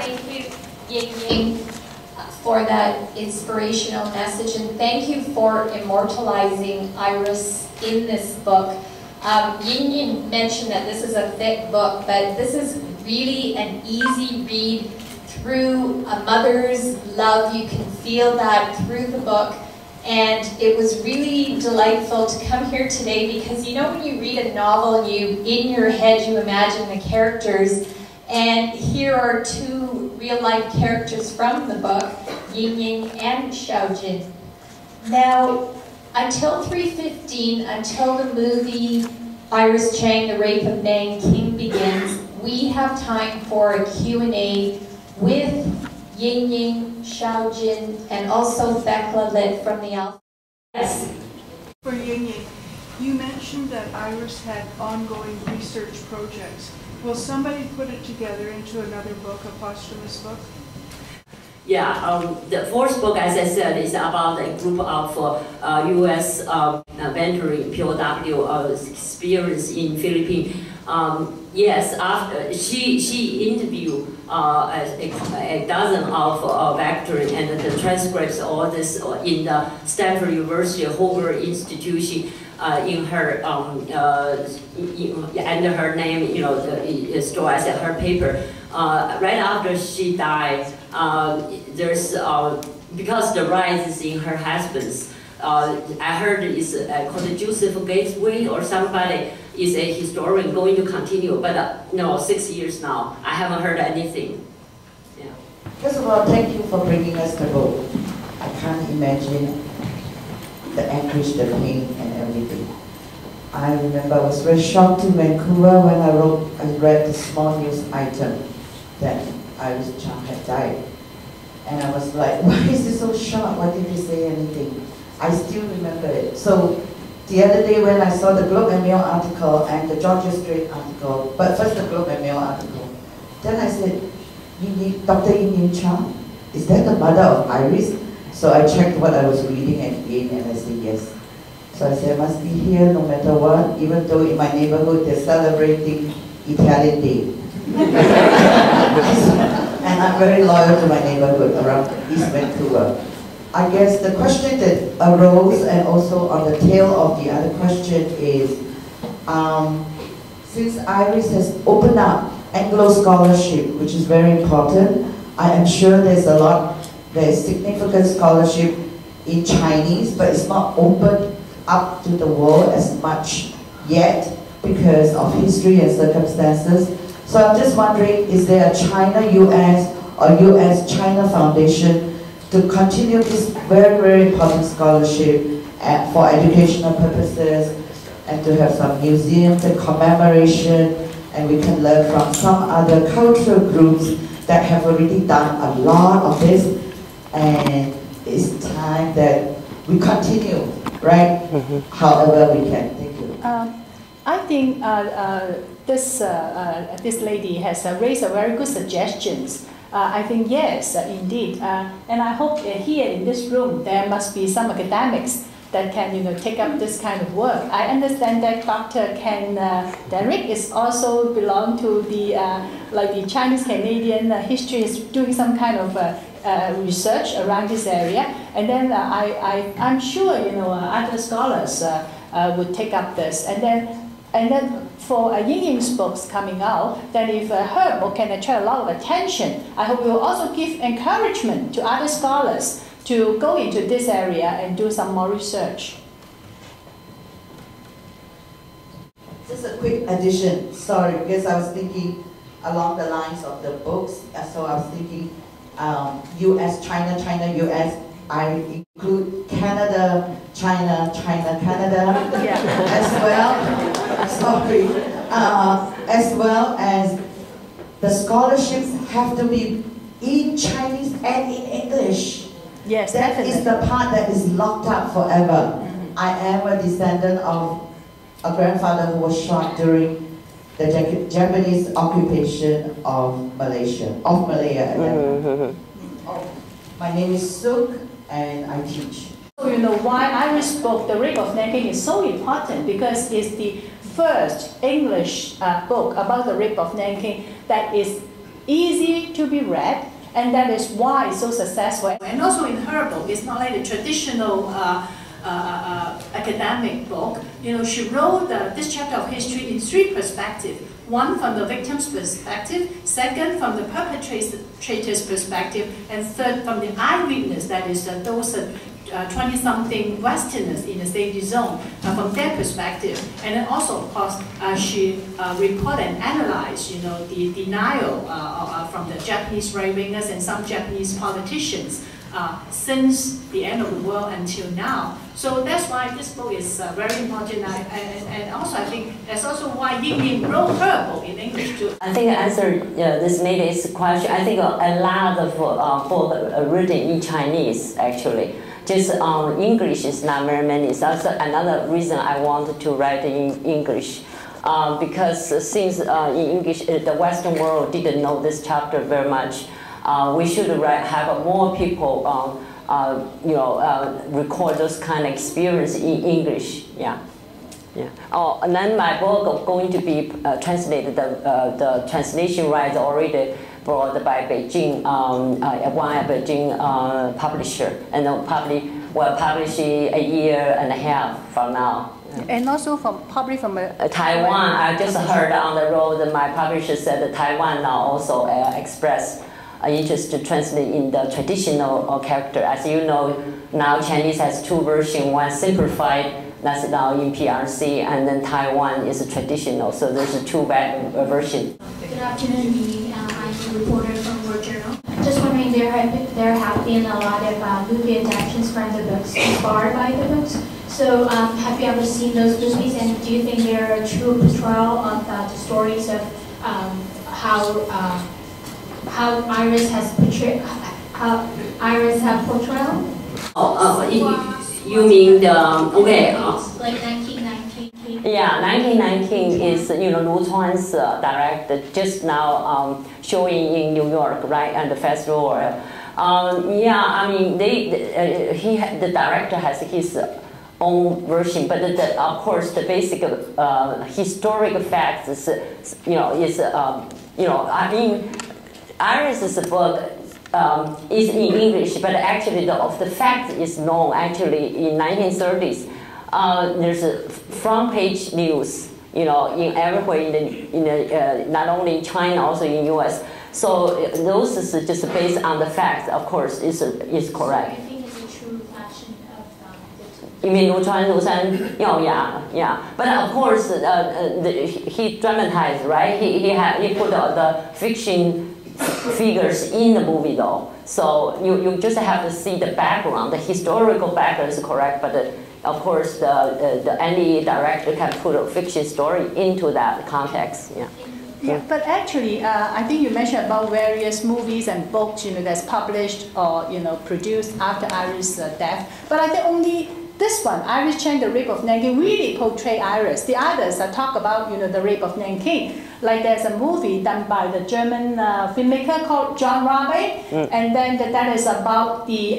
Thank you, Ying Ying, for that inspirational message, and thank you for immortalizing Iris in this book. Ying Ying mentioned that this is a thick book, but this is really an easy read through a mother's love. You can feel that through the book. And it was really delightful to come here today because, you know, when you read a novel and in your head you imagine the characters, and here are two real-life characters from the book, Ying Ying and Xiaojin. Now, until 3:15, until the movie Iris Chang, The Rape of Nanking begins, we have time for a Q&A with Ying Ying, Xiaojin, and also Thekla Lit from the Alpha. Yes. For Ying Ying, you mentioned that Iris had ongoing research projects. Will somebody put it together into another book, a posthumous book? Yeah, the fourth book, as I said, is about a group of U.S. veteran POW experience in Philippines. Yes, after she interviewed a dozen of veterans, and the transcripts, all this in the Stanford University Hoover Institution. In her under her name, you know, the story as her paper. Right after she died, there's because the rights is in her husband's. I heard it's called Joseph Gateway or somebody is a historian going to continue, but no, 6 years now. I haven't heard anything. Yeah. First of all, thank you for bringing us the book. I can't imagine the anguish, the pain, and everything. I remember I was very shocked in Vancouver when I read the small news item that Iris Chang had died. And I was like, why is this so short? Why didn't he say anything? I still remember it. So the other day when I saw the Globe and Mail article and the Georgia Strait article, but first the Globe and Mail article, then I said, Dr. Ying Ying Chang, is that the mother of Iris? So I checked what I was reading again and I said yes. So I said I must be here no matter what, even though in my neighborhood they're celebrating Italian Day. And I'm very loyal to my neighborhood around East Vancouver. I guess the question that arose, and also on the tail of the other question, is since Iris has opened up Anglo scholarship, which is very important, I am sure there's significant scholarship in Chinese, but it's not opened up to the world as much yet because of history and circumstances. So I'm just wondering, is there a China-US or US-China Foundation to continue this very, very important scholarship for educational purposes, and to have some museums and commemoration, and we can learn from some other cultural groups that have already done a lot of this, and it's time that we continue, right? However we can. Thank you. I think this lady has raised a very good suggestions. I think yes, indeed, and I hope here in this room there must be some academics that can, you know, take up this kind of work. I understand that Dr. Ken Derrick is also belong to the like the Chinese Canadian history, is doing some kind of research around this area, and then I'm sure, you know, other scholars would take up this, and then for Ying Ying's books coming out, then if her book can attract a lot of attention, I hope we will also give encouragement to other scholars to go into this area and do some more research. Just a quick addition, sorry, because I was thinking along the lines of the books, so I was thinking US, China, China, US, I include Canada, China, China, Canada, as well, sorry, as well as the scholarships have to be in Chinese and in English. Yes, that definitely. is the part that is locked up forever. I am a descendant of a grandfather who was shot during the Japanese occupation of Malaya. My name is Suk, and I teach. You know why Iris book, The Rape of Nanking, is so important, because it's the first English book about the Rape of Nanking that is easy to be read, and that is why it's so successful. And also in her book, it's not like a traditional academic book. You know, she wrote this chapter of history in three perspectives. One from the victim's perspective, second from the perpetrator's perspective, and third from the eyewitness, that is those 20-something Westerners in the safety zone from their perspective. And then also, of course, she reported and analyzed, you know, the denial from the Japanese right-wingers and some Japanese politicians since the end of the world until now. So that's why this book is very important, and also I think that's also why Ying Ying wrote her book in English too. I think I answered this lady's question. I think a lot of books are written in Chinese, actually. Just English is not very many. So that's another reason I wanted to write in English. Because since in English, the Western world didn't know this chapter very much, we should have more people record those kind of experience in English. Yeah. Yeah. Oh, and then my book is going to be translated. The translation rights already brought by Beijing, one Beijing publisher, and probably will publish a year and a half from now. And also probably from Taiwan. I just heard on the road that my publisher said that Taiwan now also expressed interest to translate in the traditional character. As you know, now Chinese has two versions, one simplified, that's now in PRC, and then Taiwan is a traditional, so there's a two versions. Good afternoon, Ying. I'm a reporter from World Journal. Just wondering, there have been a lot of movie adaptations from the books, inspired by the books. So have you ever seen those movies, and do you think they're a true portrayal of the stories of how Iris has portrayed, portrayed? You mean the okay? Like 1919. Yeah, 1919 is Lu Chuan's direct just now showing in New York, right, and the festival. Yeah, I mean the director has his own version, but of course the basic historic facts is I mean Iris's book is in English, but actually the fact is known. Actually, in 1930s, there's a front page news, in everywhere in not only in China, also in U.S. So those is just based on the facts. Of course, is correct. I think it's a true fashion of You mean Lu Shan? Yeah. But of course, he dramatized, right? He put the fiction figures in the movie though, so you just have to see the background. The historical background is correct, but of course any director can put a fiction story into that context. Yeah, but actually, I think you mentioned about various movies and books, that's published or produced after Iris' death. But I think only this one, Iris Chang, The Rape of Nanking, really portray Iris. The others talk about the Rape of Nanking. Like there's a movie done by the German filmmaker called John Rabe, and then that is about the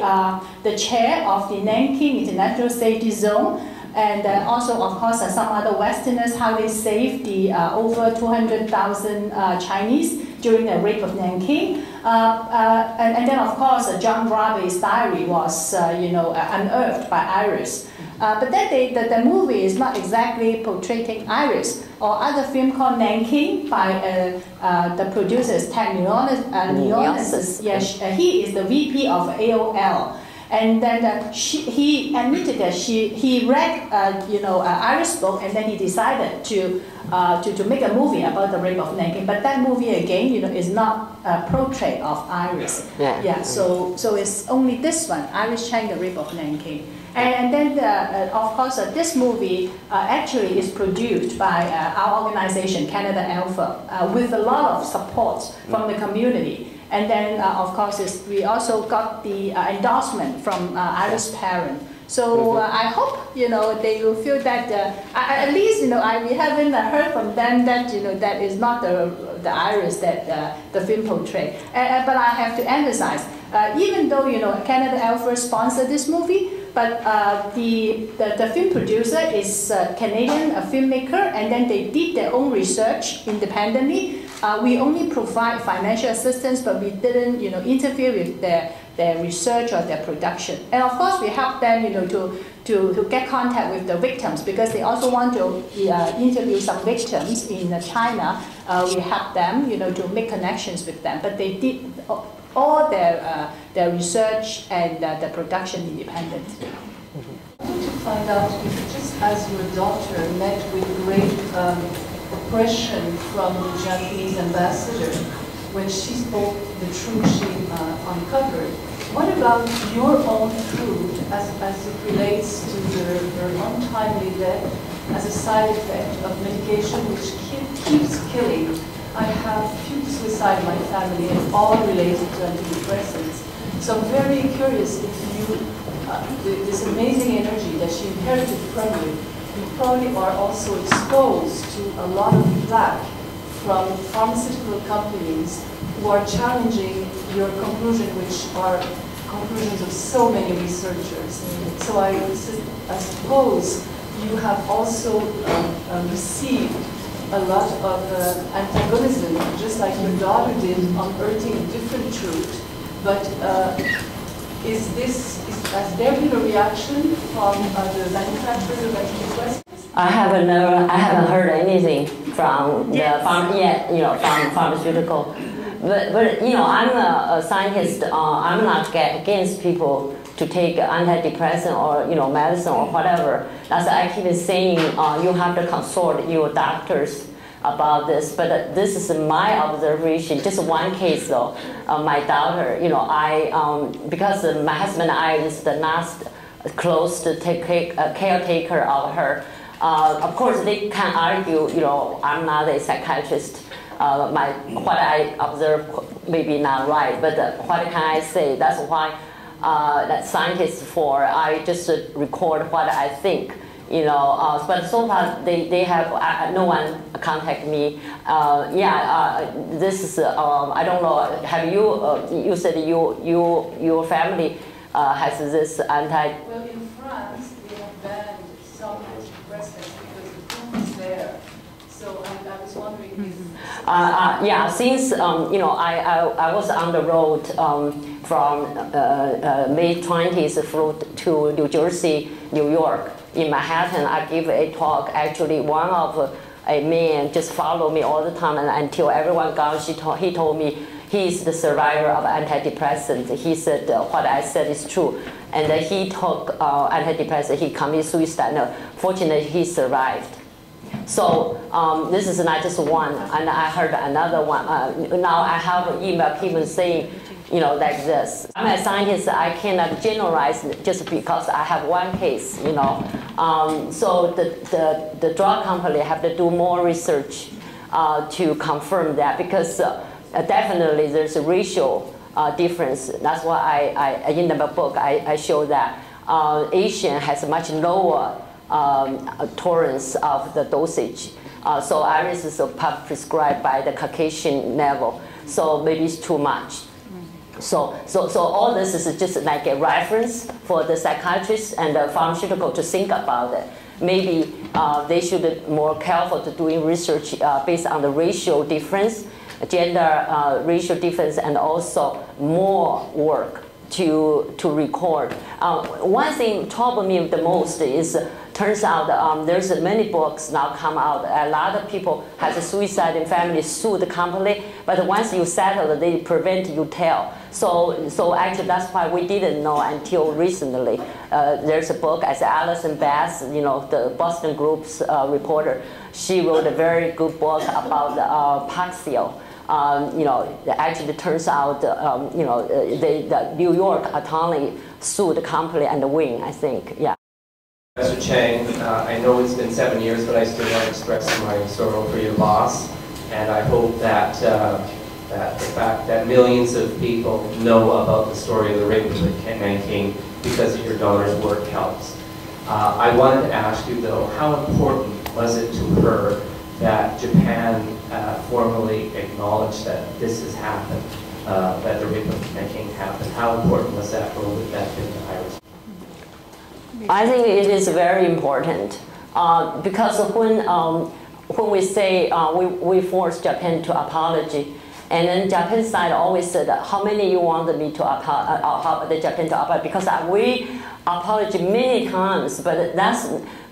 chair of the Nanking International Safety Zone, and also of course some other Westerners, how they saved the over 200,000 Chinese during the Rape of Nanking. And then of course John Rabe's diary was unearthed by Iris. But then the movie is not exactly portraying Iris. Or other film called Nanking by the producers Ted Leonis. Yes, he is the VP of AOL. And then he admitted that he read Iris' book, and then he decided to make a movie about the Rape of Nanking. But that movie again, is not a portrait of Iris. Yeah. So it's only this one, Iris Chang, The Rape of Nanking. And then, of course, this movie actually is produced by our organization, Canada Alpha, with a lot of support from the community. And then, of course, we also got the endorsement from Iris' parents. So I hope they will feel that at least we haven't heard from them that that is not the Iris that the film portrayed. But I have to emphasize, even though Canada Alpha sponsored this movie, But the film producer is Canadian, a filmmaker, and then they did their own research independently. We only provide financial assistance, but we didn't, interfere with their research or their production. And of course, we help them, to get contact with the victims, because they also want to interview some victims in China. We help them, to make connections with them. But they did all their research and the production independently. I want to find out if, just as your daughter met with great oppression from the Japanese ambassador when she spoke the truth she uncovered, what about your own truth as it relates to her untimely death as a side effect of medication which keeps killing? I have few suicide in my family and all related to antidepressants. So I'm very curious if you, this amazing energy that she inherited from you probably are also exposed to a lot of flack from pharmaceutical companies who are challenging your conclusion, which are conclusions of so many researchers. So I suppose you have also received a lot of antagonism, just like your daughter did, unearthing a different truth. But has there been a reaction from the manufacturers of antidepressants? I haven't heard anything from the from pharmaceutical. But I'm a scientist. I'm not against people to take antidepressant or medicine or whatever. That's I keep saying. You have to consult your doctors about this. But this is my observation. Just one case though. My daughter. Because my husband and I is the last close to caretaker of her. Of course, they can argue. I'm not a psychiatrist. What I observe maybe not right, but what can I say? That's why that scientists for. I just record what I think, But so far they have no one contact me. This is I don't know. Have you? You said your family has this anti. Well, in France they have banned some antidepressants because the proof is there. So I was wondering if... since I was on the road from mid-20s through to New Jersey, New York. In Manhattan, I gave a talk. Actually, one of a man just followed me all the time, and until everyone gone, he told me he's the survivor of antidepressants. He said what I said is true, and he took antidepressant. He committed suicide. No, fortunately, he survived. So this is not just one, and I heard another one. Now I have an email people saying, like this. I'm a scientist. I cannot generalize just because I have one case. So the drug company have to do more research to confirm that, because definitely there's a racial difference. That's why I in the book I show that Asian has a much lower tolerance of the dosage. So iris is prescribed by the Caucasian level. So maybe it's too much. So all this is just like a reference for the psychiatrists and the pharmaceutical to think about it. Maybe they should be more careful to doing research based on the racial difference, gender racial difference, and also more work to record. One thing troubled me the most is turns out there's many books now come out. A lot of people has a suicide in family, sue the company, but once you settle, they prevent you tell. So actually that's why we didn't know until recently. There's a book as Alison Bass, the Boston Group's reporter. She wrote a very good book about Paxil. Actually it turns out, the New York attorney sued the company and win, I think, yeah. Professor Chang, I know it's been 7 years, but I still want to express my sorrow for your loss, and I hope that that the fact that millions of people know about the story of the rape of Nanking because of your daughter's work helps. I wanted to ask you, though, how important was it to her that Japan formally acknowledged that this has happened, that the rape of Nanking happened? How important was that, or would that have been to Iris? I think it is very important because when we say we force Japan to apology, and then Japan side always said, how many you want me to the Japan to apologize? Because we apologize many times, but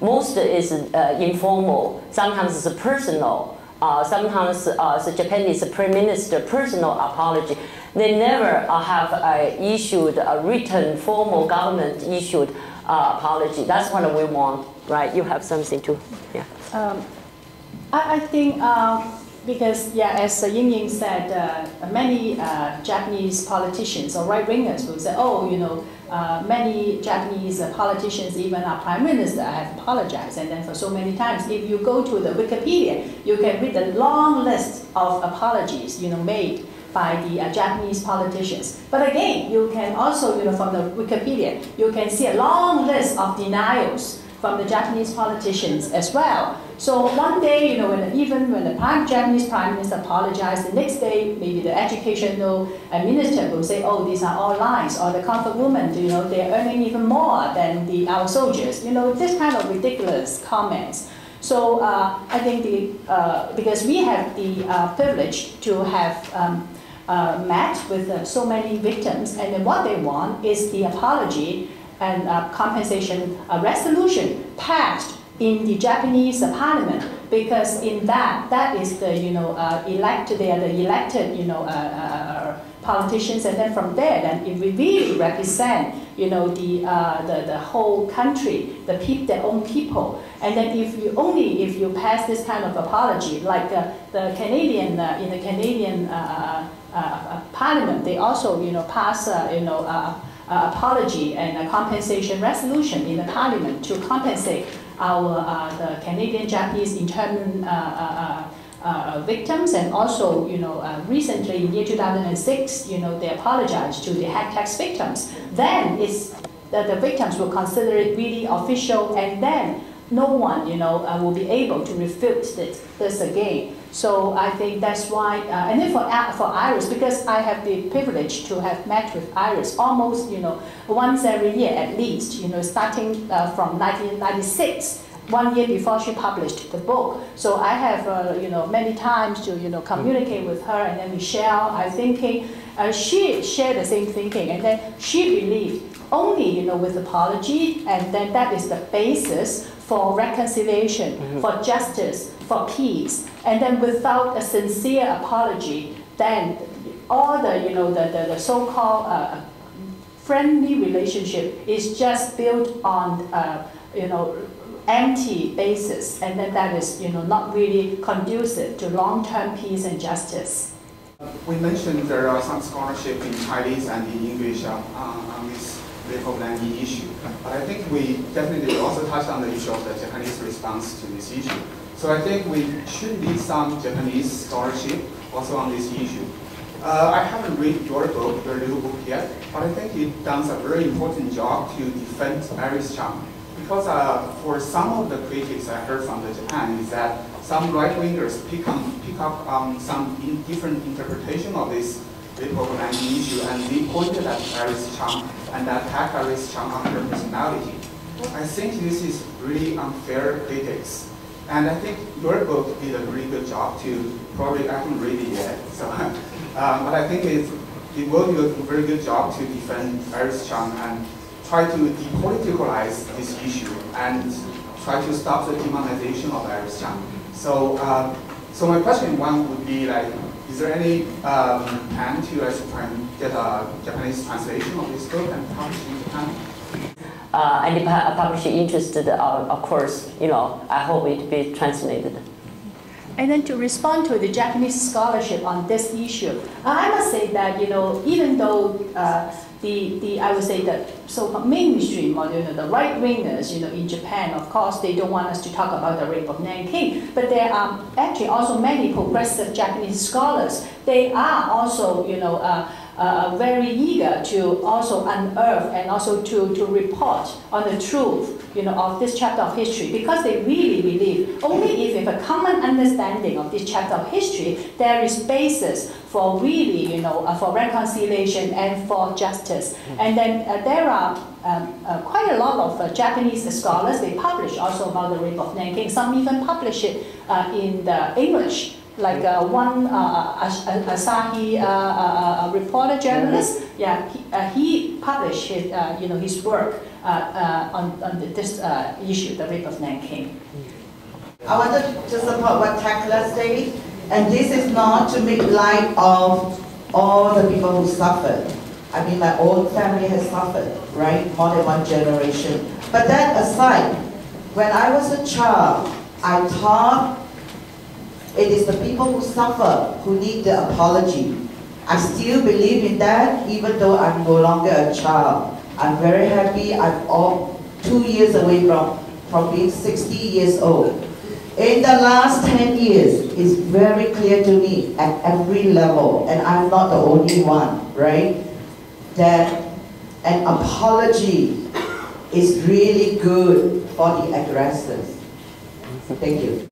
most is informal. Sometimes it's personal. Sometimes the Japanese Prime Minister personal apology. They never have issued a written, formal government issued apology. That's what we want, right? You have something to, yeah. I think because, yeah, as Ying Ying said, many Japanese politicians or right-wingers will say, oh, you know, many Japanese politicians, even our prime minister, have apologized, and then for so many times. If you go to the Wikipedia, you can read a long list of apologies, you know, made by the Japanese politicians. But again, you can also, you know, from the Wikipedia, you can see a long list of denials from the Japanese politicians as well. So one day, you know, even when the Japanese Prime Minister apologized, the next day, maybe the educational minister will say, oh, these are all lies, or the comfort woman, you know, they're earning even more than our soldiers. You know, this kind of ridiculous comments. So I think because we have the privilege to have met with so many victims, and then what they want is the apology and compensation resolution passed in the Japanese parliament, because in that is the, you know, they are the elected, you know, politicians, and then from there, then it will really represent, you know, the whole country, their own people. And then if you pass this kind of apology, like the Canadian in the Canadian parliament, they also, you know, pass apology and a compensation resolution in the parliament to compensate the Canadian Japanese internment victims, and also, you know, recently in year 2006, you know, they apologized to the hack tax victims. Then the victims will consider it really official, and then no one, you know, will be able to refute this again. So I think that's why, and then for Iris, because I have the privilege to have met with Iris almost, you know, once every year at least, you know, starting from 1996, 1 year before she published the book. So I have, you know, many times to, you know, communicate with her, and then we share our thinking. She shared the same thinking, and then she believed only, you know, with apology, and then that is the basis for reconciliation, for justice, for peace. And then without a sincere apology, then all the, you know, the so-called friendly relationship is just built on, you know, empty basis, and then that is, you know, not really conducive to long-term peace and justice. We mentioned there are some scholarship in Chinese and in English on this Rape of Nanking issue, but I think we definitely also touched on the issue of the Japanese response to this issue. So I think we should need some Japanese scholarship also on this issue. I haven't read your book, your little book yet, but I think it does a very important job to defend Iris Chang. Because for some of the critics I heard from Japan is that some right-wingers pick up on some different interpretation of this Rape of Nanking issue, and they pointed at Iris Chang and attack Iris Chang on her personality. I think this is really unfair critics. And I think your book did a really good job to, probably I haven't read it yet, so, but I think it will do a very good job to defend Iris Chang and try to depoliticalize this issue and try to stop the demonization of Iris Chang. So, so my question one would be like, is there any plan to try and get a Japanese translation of this book and publish it in Japan? Any publisher interested, of course, you know, I hope it be translated. And then to respond to the Japanese scholarship on this issue, I must say that, you know, even though I would say that so-called mainstream, or, you know, the right-wingers, you know, in Japan, of course, they don't want us to talk about the Rape of Nanking, but there are actually also many progressive Japanese scholars. They are also, you know, very eager to also unearth and also to report on the truth of this chapter of history, because they really believe only if we have a common understanding of this chapter of history, there is basis for really, for reconciliation and for justice. And then there are quite a lot of Japanese scholars. They publish also about the Rape of Nanking. Some even publish it in the English. Like one Asahi reporter journalist, he published his, his work on this issue, the Rape of Nanking. I wanted to support what Tekla said, and this is not to make light of all the people who suffered. I mean, my own family has suffered, right? More than one generation. But that aside, when I was a child, I thought it is the people who suffer who need the apology. I still believe in that, even though I'm no longer a child. I'm very happy. I'm 2 years away from being 60 years old. In the last 10 years, it's very clear to me at every level, and I'm not the only one, right? That an apology is really good for the aggressors. Thank you.